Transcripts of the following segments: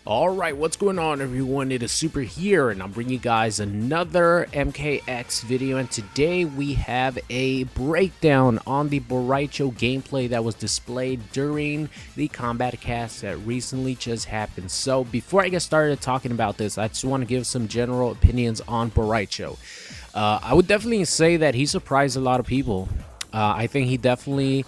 Alright, what's going on everyone? It is Super here and I'm bringing you guys another MKX video, and today we have a breakdown on the Rai Cho gameplay that was displayed during the combat cast that recently just happened. So before I get started talking about this, I just want to give some general opinions on Rai Cho. I would definitely say that he surprised a lot of people. I think he definitely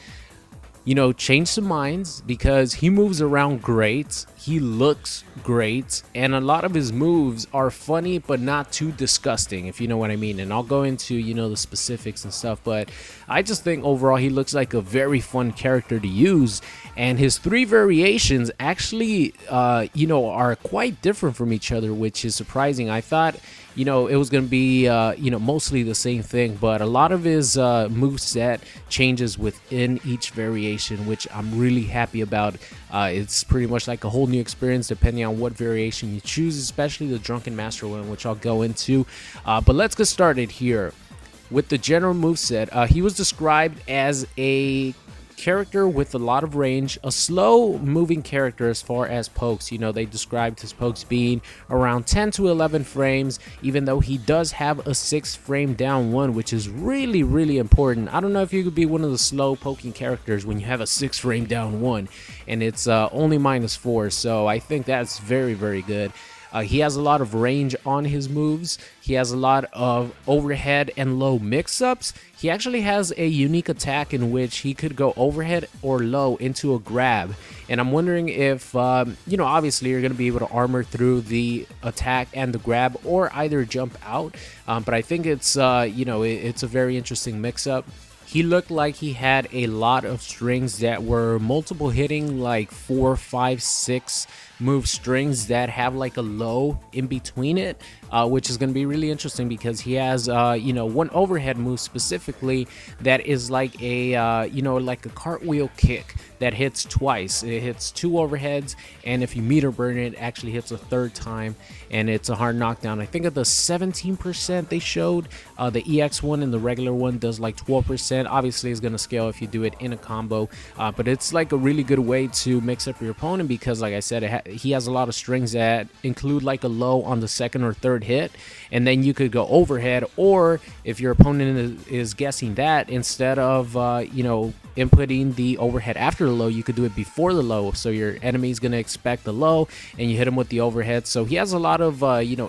change some minds because he moves around great, he looks great, and a lot of his moves are funny but not too disgusting, if you know what I mean. And I'll go into the specifics and stuff, but I just think overall he looks like a very fun character to use, and his three variations actually are quite different from each other, which is surprising. I thought it was going to be mostly the same thing, but a lot of his moveset changes within each variation, which I'm really happy about. It's pretty much like a whole new experience depending on what variation you choose, especially the Drunken Master one, which I'll go into. But let's get started here with the general moveset. He was described as a character with a lot of range, a slow moving character as far as pokes. They described his pokes being around 10 to 11 frames, even though he does have a 6 frame down one, which is really important. I don't know if you could be one of the slow poking characters when you have a 6 frame down one and it's only -4, so I think that's very good. He has a lot of range on his moves. He has a lot of overhead and low mix-ups. He actually has a unique attack in which he could go overhead or low into a grab. And I'm wondering if, obviously you're going to be able to armor through the attack and the grab or either jump out. But I think it's, it's a very interesting mix-up. He looked like he had a lot of strings that were multiple hitting, like 4, 5, 6 move strings that have like a low in between it, which is going to be really interesting because he has one overhead move specifically that is like a like a cartwheel kick that hits twice. It hits 2 overheads, and if you meter burn it, actually hits a 3rd time, and it's a hard knockdown. I think of the 17% they showed, the EX one and the regular one does like 12%. Obviously it's going to scale if you do it in a combo, but it's like a really good way to mix up your opponent because, like I said, he has a lot of strings that include like a low on the 2nd or 3rd hit, and then you could go overhead, or if your opponent is guessing that, instead of inputting the overhead after the low, you could do it before the low, so your enemy is going to expect the low and you hit him with the overhead. So he has a lot of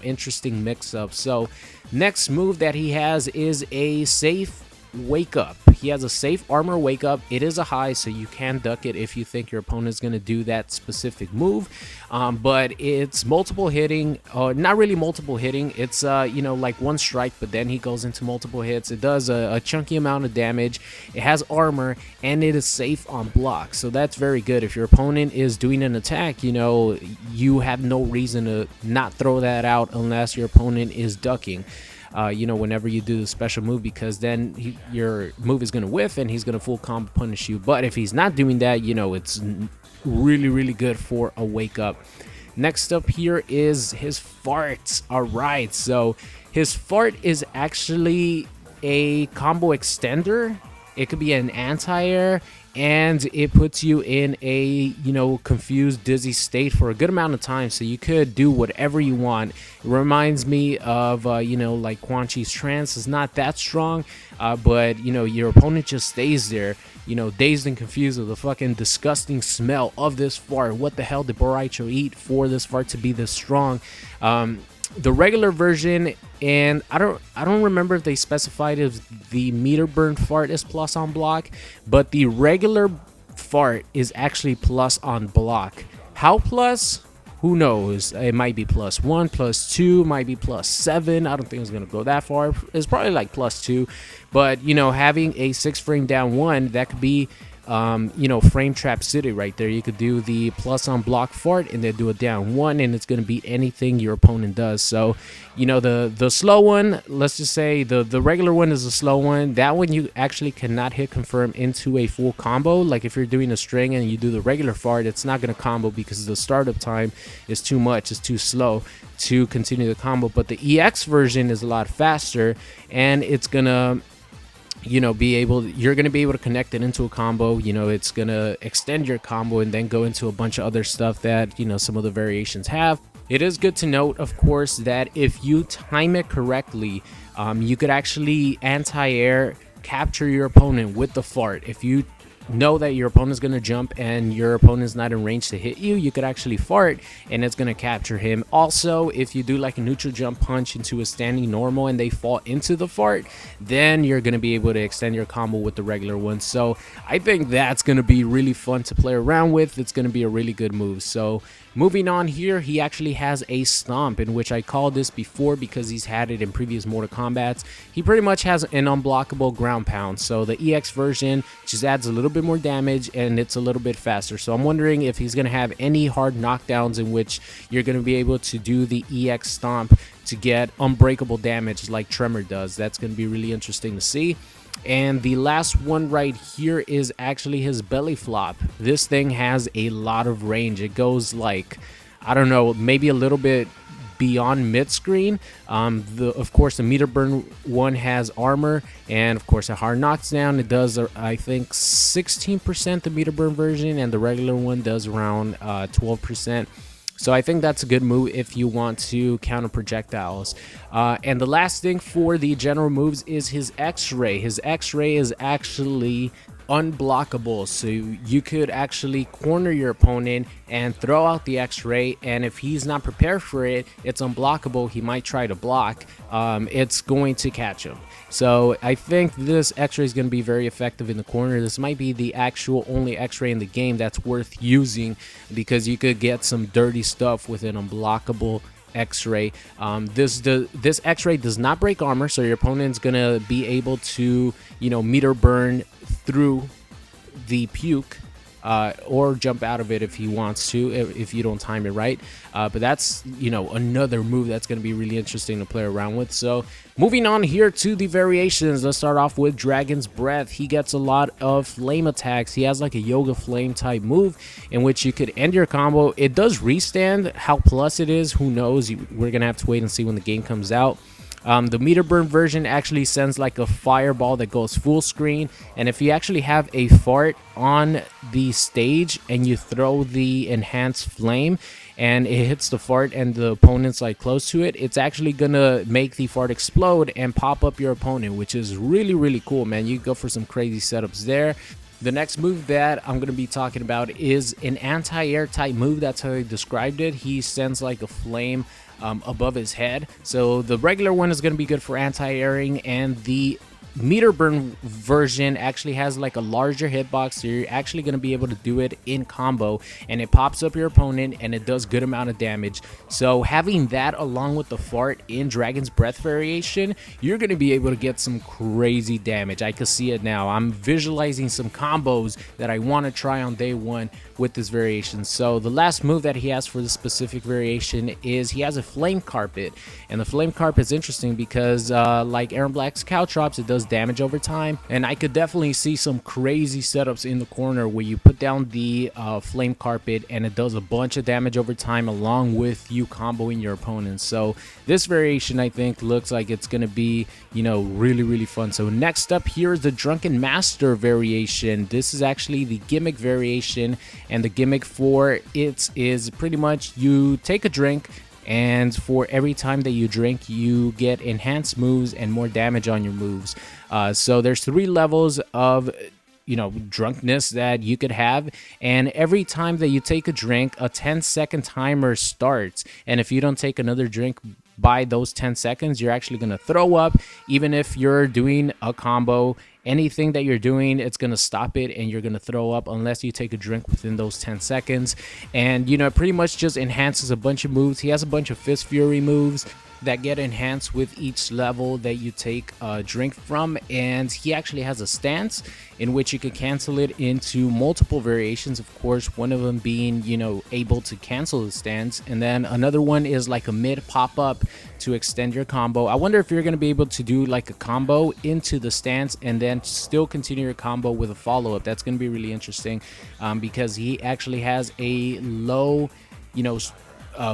interesting mix-ups. So next move that he has is a safe wake up. He has a safe armor wake up. It is a high, so you can duck it if you think your opponent is going to do that specific move, but it's multiple hitting, not really multiple hitting. It's like one strike, but then he goes into multiple hits. It does a chunky amount of damage. It has armor, and it is safe on block, so that's very good. If your opponent is doing an attack, you have no reason to not throw that out unless your opponent is ducking. Whenever you do the special move, because then your move is going to whiff and he's going to full combo punish you. But if he's not doing that, it's really good for a wake up. Next up here is his farts. Alright, so his fart is actually a combo extender. It could be an anti-air, and it puts you in a confused, dizzy state for a good amount of time, so you could do whatever you want. It reminds me of like Quan Chi's trance. Is not that strong, but your opponent just stays there, dazed and confused with the fucking disgusting smell of this fart. What the hell did Rai Cho eat for this fart to be this strong? The regular version, and I don't remember if they specified if the meter burn fart is plus on block, but the regular fart is actually plus on block. How plus? Who knows? It might be +1, +2, might be +7. I don't think it's gonna go that far. It's probably like +2, but having a 6 frame down one, that could be frame trap city right there. You could do the plus on block fart and then do a down one, and it's going to beat anything your opponent does. So the slow one, let's just say the regular one is a slow one. That one you actually cannot hit confirm into a full combo. Like if you're doing a string and you do the regular fart, it's not going to combo because the startup time is too much. It's too slow to continue the combo. But the EX version is a lot faster, and it's gonna you're going to be able to connect it into a combo. It's going to extend your combo and then go into a bunch of other stuff that some of the variations have. It is good to note, of course, that if you time it correctly, you could actually anti-air capture your opponent with the fart. If you know that your opponent's going to jump and your opponent's not in range to hit you, you could actually fart and it's going to capture him. Also, if you do like a neutral jump punch into a standing normal and they fall into the fart, then you're going to be able to extend your combo with the regular one. So I think that's going to be really fun to play around with. It's going to be a really good move. So moving on here, he actually has a stomp, in which I called this before because he's had it in previous Mortal Kombats. He pretty much has an unblockable ground pound. So the EX version just adds a little bit more damage and it's a little bit faster. So I'm wondering if he's going to have any hard knockdowns in which you're going to be able to do the EX stomp to get unbreakable damage like Tremor does. That's going to be really interesting to see. And the last one right here is actually his belly flop. This thing has a lot of range. It goes like, I don't know, maybe a little bit beyond mid-screen. Of course, the meter burn one has armor and of course a hard knockdown. It does I think 16%, the meter burn version, and the regular one does around 12%. So I think that's a good move if you want to counter projectiles. And the last thing for the general moves is his X-Ray. His X-Ray is actually unblockable, so you could actually corner your opponent and throw out the X-Ray, and if he's not prepared for it, it's unblockable. He might try to block. It's going to catch him. So I think this X-Ray is going to be very effective in the corner. This might be the actual only X-Ray in the game that's worth using, because you could get some dirty stuff with an unblockable X-Ray. This X-Ray does not break armor, so your opponent's gonna be able to meter burn through the puke or jump out of it if he wants to, if you don't time it right. But that's another move that's going to be really interesting to play around with. So moving on here to the variations, let's start off with Dragon's Breath. He gets a lot of flame attacks. He has like a Yoga Flame type move in which you could end your combo. It does restand. How plus it is, who knows? We're gonna have to wait and see when the game comes out. The meter burn version actually sends like a fireball that goes full screen, and if you actually have a fart on the stage and you throw the enhanced flame and it hits the fart and the opponent's like close to it, it's actually gonna make the fart explode and pop up your opponent, which is really cool, man. You go for some crazy setups there. The next move that I'm going to be talking about is an anti-air type move. That's how I described it. He sends like a flame above his head. So the regular one is going to be good for anti-airing, and the meter burn version actually has like a larger hitbox, so you're actually going to be able to do it in combo, and it pops up your opponent and it does good amount of damage. So having that along with the fart in Dragon's Breath variation, you're going to be able to get some crazy damage. I can see it now. I'm visualizing some combos that I want to try on day one with this variation. So the last move that he has for this specific variation is he has a flame carpet, and the flame carpet is interesting because like Aaron Black's Caltrops, it does damage over time, and I could definitely see some crazy setups in the corner where you put down the flame carpet and it does a bunch of damage over time along with you comboing your opponents. So this variation, I think, looks like it's going to be really fun. So next up here is the Drunken Master variation. This is actually the gimmick variation, and the gimmick for it is pretty much you take a drink, and for every time that you drink, you get enhanced moves and more damage on your moves. So there's 3 levels of drunkenness that you could have, and every time that you take a drink, a 10-second timer starts, and if you don't take another drink by those 10 seconds, you're actually going to throw up. Even if you're doing a combo, anything that you're doing, it's going to stop it and you're going to throw up unless you take a drink within those 10 seconds. And it pretty much just enhances a bunch of moves. He has a bunch of Fist Fury moves that get enhanced with each level that you take a drink from, and he actually has a stance in which you could cancel it into multiple variations. Of course, one of them being able to cancel the stance, and then another one is like a mid pop-up to extend your combo. I wonder if you're going to be able to do like a combo into the stance and then still continue your combo with a follow-up. That's going to be really interesting because he actually has a low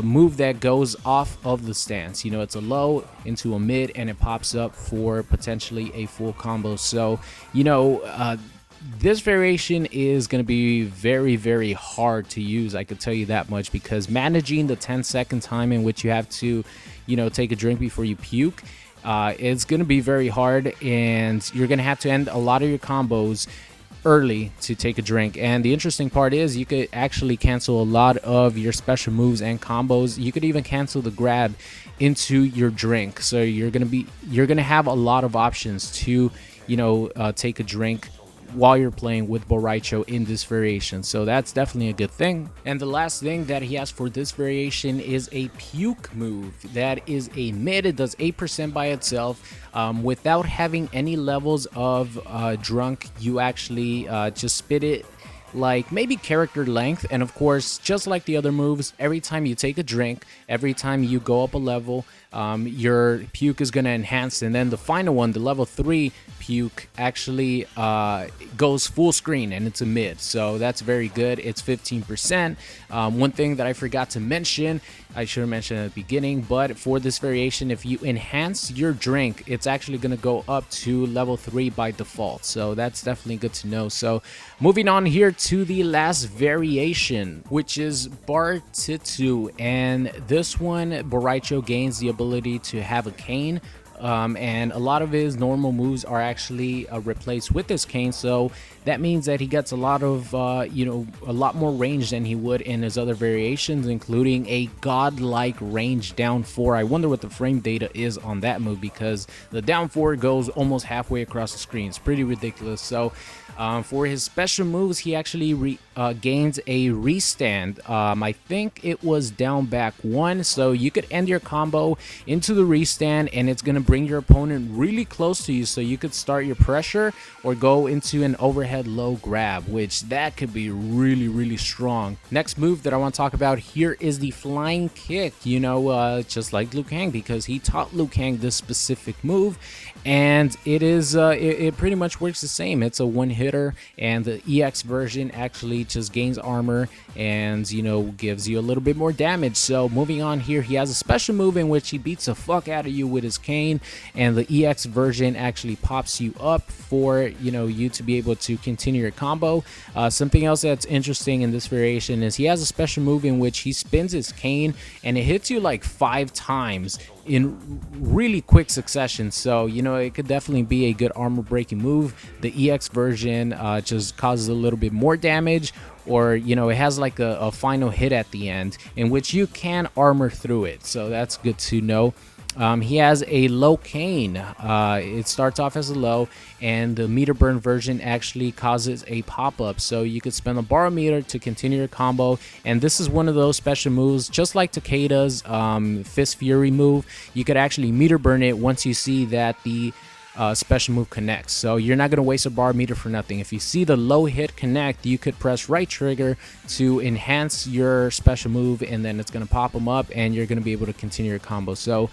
move that goes off of the stance. You know, it's a low into a mid, and it pops up for potentially a full combo. So, you know, this variation is going to be very, very hard to use. I could tell you that much, because managing the 10-second time in which you have to, you know, take a drink before you puke, it's going to be very hard, and you're going to have to end a lot of your combos early to take a drink. And the interesting part is you could actually cancel a lot of your special moves and combos. You could even cancel the grab into your drink, so you're gonna have a lot of options to, you know, take a drink while you're playing with Rai Cho in this variation. So that's definitely a good thing. And the last thing that he has for this variation is a Puke Move. That is a mid. It does 8% by itself. Without having any levels of drunk, you actually just spit it like maybe character length. And of course, just like the other moves, every time you take a drink, every time you go up a level, your puke is going to enhance. And then the final one, the level 3 puke, actually goes full screen, and it's a mid. So that's very good. It's 15%. One thing that I forgot to mention, I should have mentioned at the beginning, but for this variation, if you enhance your drink, it's actually going to go up to level 3 by default. So that's definitely good to know. So moving on here to the last variation, which is Bartitsu. And this one, Rai Cho gains the ability to have a cane. And a lot of his normal moves are actually replaced with this cane, so that means that he gets a lot of you know, a lot more range than he would in his other variations, including a godlike range down 4. I wonder what the frame data is on that move, because the down 4 goes almost halfway across the screen. It's pretty ridiculous. So for his special moves, he actually gains a restand. I think it was down back 1, so you could end your combo into the restand, and it's gonna bring your opponent really close to you, so you could start your pressure or go into an overhead low grab, which that could be really, really strong. Next move that I want to talk about here is the flying kick. You know, just like Liu Kang, because he taught Liu Kang this specific move, and it is it pretty much works the same. It's a one hitter, and the EX version actually just gains armor and, you know, gives you a little bit more damage. So moving on here, he has a special move in which he beats the fuck out of you with his cane, and the EX version actually pops you up for, you know, you to be able to continue your combo. Something else that's interesting in this variation is he has a special move in which he spins his cane, and it hits you like 5 times in really quick succession. So, you know, it could definitely be a good armor breaking move. The EX version just causes a little bit more damage, or, you know, it has like a final hit at the end in which you can armor through it. So that's good to know. He has a low cane. It starts off as a low, and the meter burn version actually causes a pop-up, so you could spend a borrow meter to continue your combo. And this is one of those special moves, just like Takeda's Fist Fury move. You could actually meter burn it once you see that the special move connects. So you're not going to waste a bar meter for nothing. If you see the low hit connect, you could press right trigger to enhance your special move, and then it's going to pop them up, and you're going to be able to continue your combo. So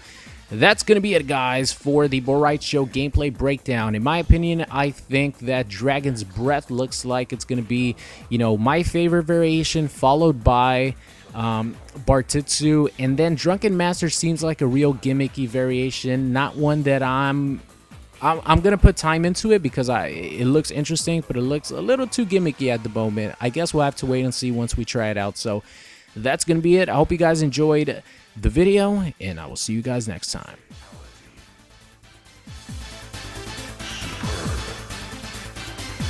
that's going to be it, guys, for the Rai Cho gameplay breakdown. In my opinion, I think that Dragon's Breath looks like it's going to be, you know, my favorite variation, followed by Bartitsu, and then Drunken Master seems like a real gimmicky variation, not one that I'm gonna put time into it, because it looks interesting, but it looks a little too gimmicky at the moment. I guess we'll have to wait and see once we try it out. So that's gonna be it. I hope you guys enjoyed the video, and I will see you guys next time.